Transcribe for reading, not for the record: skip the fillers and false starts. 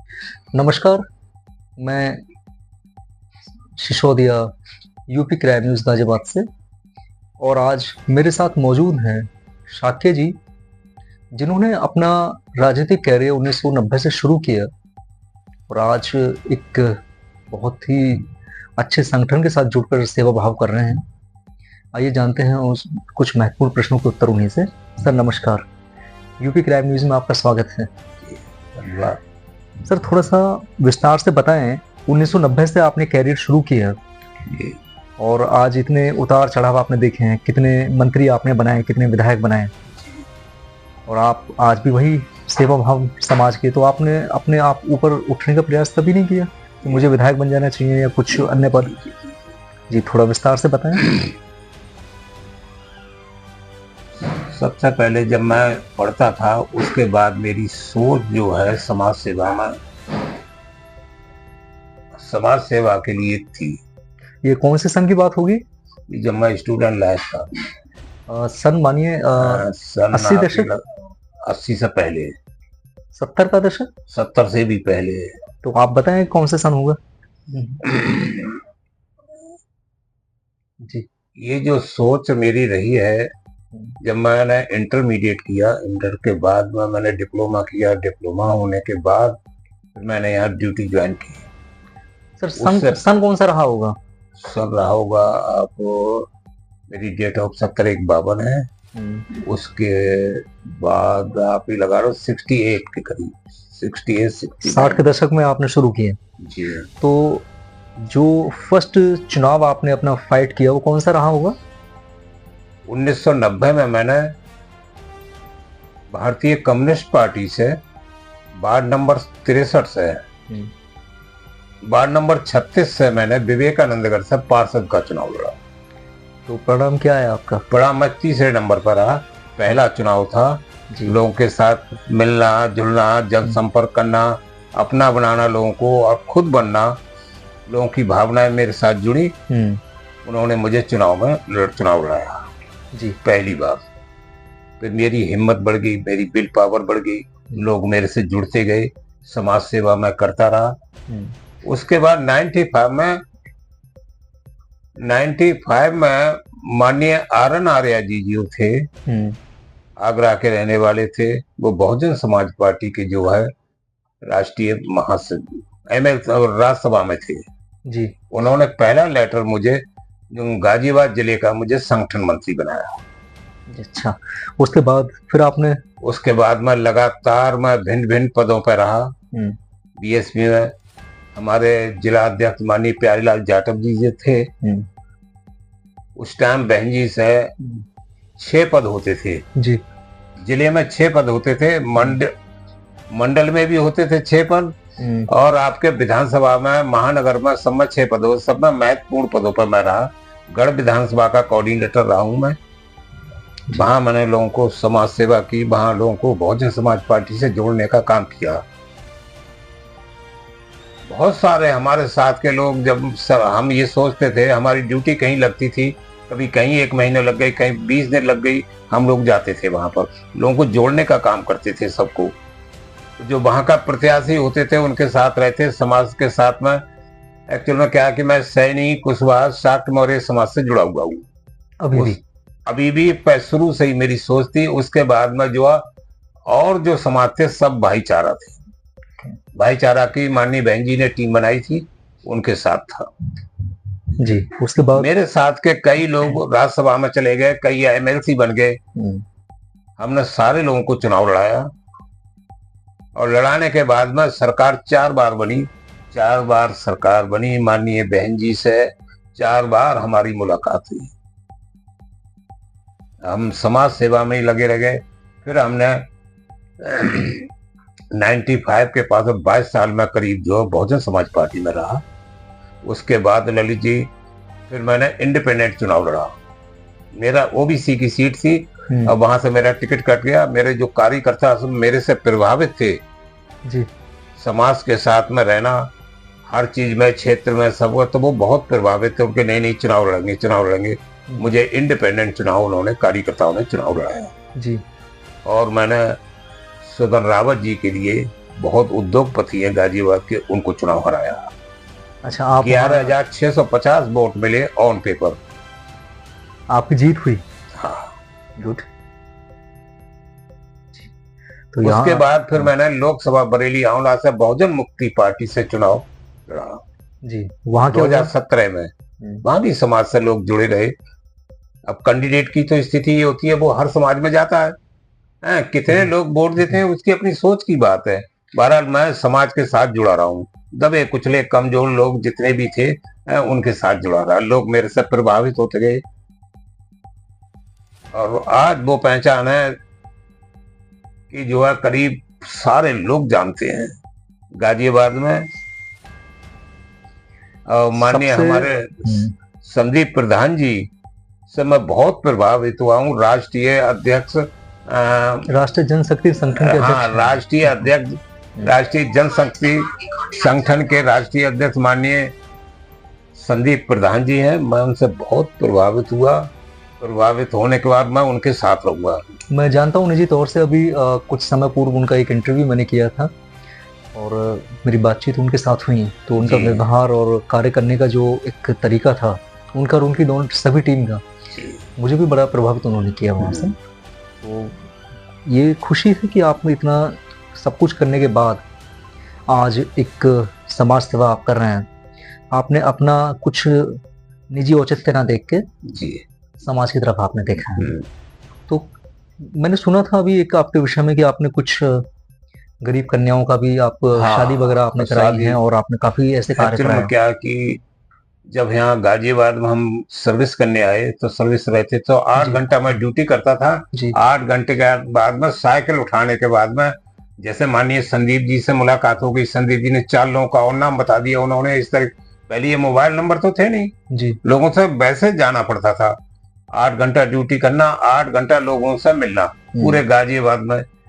नमस्कार, मैं Sisodia UP crime news Ghaziabad से और आज मेरे साथ मौजूद हैं शाक्य जी, जिन्होंने अपना राजनीतिक करियर 1990 से शुरू किया और आज एक बहुत ही अच्छे संगठन के साथ जुड़कर सेवा भाव कर रहे हैं। आइए जानते हैं उस कुछ महत्वपूर्ण प्रश्नों के उत्तर उन्हीं से। सर नमस्कार, यूपी क्राइम न्यूज़ में आपका स्वागत है। धन्यवाद। सर थोड़ा-सा विस्तार से बताएँ, 1990 से आपने करियर शुरू किया जी। और आज इतने उतार-चढ़ाव आपने देखे हैं, कितने मंत्री आपने बनाए, कितने विधायक बनाए और आप आज भी वही सेवा भाव समाज के, तो आपने अपने आप ऊपर उठने का प्रयास कभी नहीं किया कि मुझे विधायक बन जाना चाहिए या कुछ अन्य पद? जी, थोड़ा विस्तार से बताएँ। सबसे पहले जब मैं पढ़ता था उसके बाद मेरी सोच जो है समाज सेवा के लिए थी। ये कौन से सन की बात होगी? जब मैं स्टूडेंट लाइफ था सन मानिए सन 80 दशक? 80 से पहले, 70 का दशक? 70 से भी पहले। तो आप बताएं कौन से सन होगा? जी। ये जो सोच मेरी रही है, जब मैंने इंटरमीडिएट किया, इंटर के बाद में मैंने डिप्लोमा किया, डिप्लोमा होने के बाद फिर मैंने यहाँ ड्यूटी ज्वाइन की। सर सन कौन सा रहा होगा? सन रहा होगा आपको, मेरी डेट ऑफ 7152 है। उसके बाद आप ही लगा लो 68 के करीब, 68 60 के दशक में आपने शुरू किए। जी। तो जो फर्स्ट चुनाव आपने अपना फाइट किया वो कौन सा रहा होगा? 1990 में मैंने भारतीय कम्युनिस्ट पार्टी से वार्ड नंबर 63 से, वार्ड नंबर 36 से मैंने विवेकानंदगढ़ से पार्षद का चुनाव लड़ा। तो परिणाम क्या है आपका? परिणाम मैं तीसरे नंबर पर रहा। पहला चुनाव था, लोगों के साथ मिलना जुलना, जनसंपर्क करना, अपना बनाना लोगों को और खुद बनना, लोगों की भावनाएं मेरे साथ जुड़ी। उन्होंने मुझे चुनाव लड़ाया जी, पहली बार। फिर मेरी हिम्मत बढ़ गई, मेरी विल पावर बढ़ गई, लोग मेरे से जुड़ते गए, समाज सेवा मैं करता रहा। उसके बाद 95 में माननीय RN आर्या जी जो थे, आगरा के रहने वाले थे, वो बहुजन समाज पार्टी के जो है राष्ट्रीय महासचिव और राज्यसभा में थे जी। उन्होंने पहला लेटर मुझे जो गाजियाबाद जिले का मुझे संगठन मंत्री बनाया। अच्छा, उसके बाद फिर आपने? उसके बाद मैं लगातार भिन्न भिन्न पदों पर रहा। BSP में हमारे जिला अध्यक्ष माननीय प्यारीलाल जाटव जी जो थे, उस टाइम बहन जी से 6 पद होते थे जी। जिले में, 6 पद होते थे, मंडल में भी होते थे 6 पद, और आपके विधानसभा में, महानगर में, सब में 6 पद हो। सब में महत्वपूर्ण पदों पर मैं रहा। गढ़ विधानसभा का कोऑर्डिनेटर रहा हूं मैं। वहां मैंने लोगों को समाज सेवा की, वहां लोगों को बहुजन समाज पार्टी से जोड़ने का काम किया। बहुत सारे हमारे साथ के लोग, जब हम ये सोचते थे, हमारी ड्यूटी कहीं लगती थी, कभी कहीं 1 महीने लग गई, कहीं 20 दिन लग गई, हम लोग जाते थे वहां पर, लोगों को जोड़ने का काम करते थे। सबको जो वहां का प्रत्याशी होते थे उनके साथ रहते, समाज के साथ में। एक्चुअल में क्या कि मैं सैनी, कुशवाहा, शाक्त मौर्य समाज से जुड़ा हुआ हूँ अभी भी शुरू से ही मेरी सोच थी। उसके बाद में जो और जो समाज थे सब भाईचारा थे। भाईचारा की माननीय बहन जी ने टीम बनाई थी, उनके साथ था जी। उसके बाद मेरे साथ के कई लोग राज्यसभा में चले गए, कई MLC बन गए। हमने सारे लोगों को चुनाव लड़ाया और लड़ाने के बाद में सरकार 4 बार बनी। 4 बार सरकार बनी, माननीय बहन जी से 4 बार हमारी मुलाकात हुई। हम समाज सेवा में ही लगे रह गए। फिर हमने 95 के पास 22 साल में करीब जो बहुजन समाज पार्टी में रहा। उसके बाद ललित जी, फिर मैंने इंडिपेंडेंट चुनाव लड़ा। मेरा OBC की सीट थी और वहां से मेरा टिकट कट गया। मेरे जो कार्यकर्ता सब मेरे से प्रभावित थे जी, समाज के साथ में रहना, हर चीज में, क्षेत्र में, सब, तो वो बहुत प्रभावित थे। उनके नहीं चुनाव लड़ेंगे। मुझे इंडिपेंडेंट चुनाव उन्होंने, कार्यकर्ताओं ने चुनाव लड़ाया जी। और मैंने सुदन रावत जी के लिए बहुत उद्योगपति है गाजियाबाद के, उनको चुनाव हराया। अच्छा, आप 11,650 वोट मिले ऑन पेपर। आपकी जीत हुई। हाँ, गुड। तो उसके यहाँ बाद फिर मैंने लोकसभा बरेली आंवला से बहुजन मुक्ति पार्टी से चुनाव लड़ा जी, वहाँ क्या हुआ? 2017 में। वहां भी समाज से लोग जुड़े रहे। अब कैंडिडेट की तो स्थिति ये होती है, वो हर समाज में जाता है, कितने लोग वोट देते हैं उसकी अपनी सोच की बात है। बहरहाल मैं समाज के साथ जुड़ा रहा हूँ, दबे कुचले कमजोर लोग जितने भी थे उनके साथ जुड़ा रहा। लोग मेरे से प्रभावित होते गए और आज वो पहचान है कि जो है करीब सारे लोग जानते हैं गाजियाबाद में। माननीय हमारे संदीप प्रधान जी से मैं बहुत प्रभावित हुआ हूँ। राष्ट्रीय अध्यक्ष, राष्ट्रीय जनशक्ति संगठन के अध्यक्ष। हाँ, राष्ट्रीय अध्यक्ष, राष्ट्रीय जनशक्ति संगठन के राष्ट्रीय अध्यक्ष माननीय संदीप प्रधान जी हैं। मैं उनसे बहुत प्रभावित हुआ। प्रभावित होने के बाद मैं उनके साथ रहूंगा। मैं जानता हूँ निजी तौर से, अभी कुछ समय पूर्व उनका एक इंटरव्यू मैंने किया था और मेरी बातचीत उनके साथ हुई, तो उनका व्यवहार और कार्य करने का जो एक तरीका था उनका और उनकी दोनों सभी टीम का, मुझे भी बड़ा प्रभावित उन्होंने किया वहाँ से। तो ये खुशी है कि आप इतना सब कुछ करने के बाद आज एक समाज सेवा आप कर रहे हैं। आपने अपना कुछ निजी औचित्य ना देख के समाज की तरफ आपने देखा है। तो मैंने सुना था अभी एक आपके विषय में कि आपने कुछ गरीब कन्याओं का भी आप शादी वगैरह आपने कराई है और आपने काफी ऐसे कार्य कराए। क्या कि जब यहाँ गाजियाबाद में हम सर्विस करने आए तो सर्विस रहते तो 8 घंटा मैं ड्यूटी करता था। 8 घंटे के बाद में साइकिल उठाने के बाद में जैसे माननीय संदीप जी से मुलाकात हो गई, संदीप जी ने 4 लोगों का और नाम बता दिया उन्होंने। इस तरह पहले ये मोबाइल नंबर तो थे नहीं, लोगों से वैसे जाना पड़ता था। 8 घंटा ड्यूटी करना, 8 घंटा लोगों से मिलना पूरे गाजियाबाद में।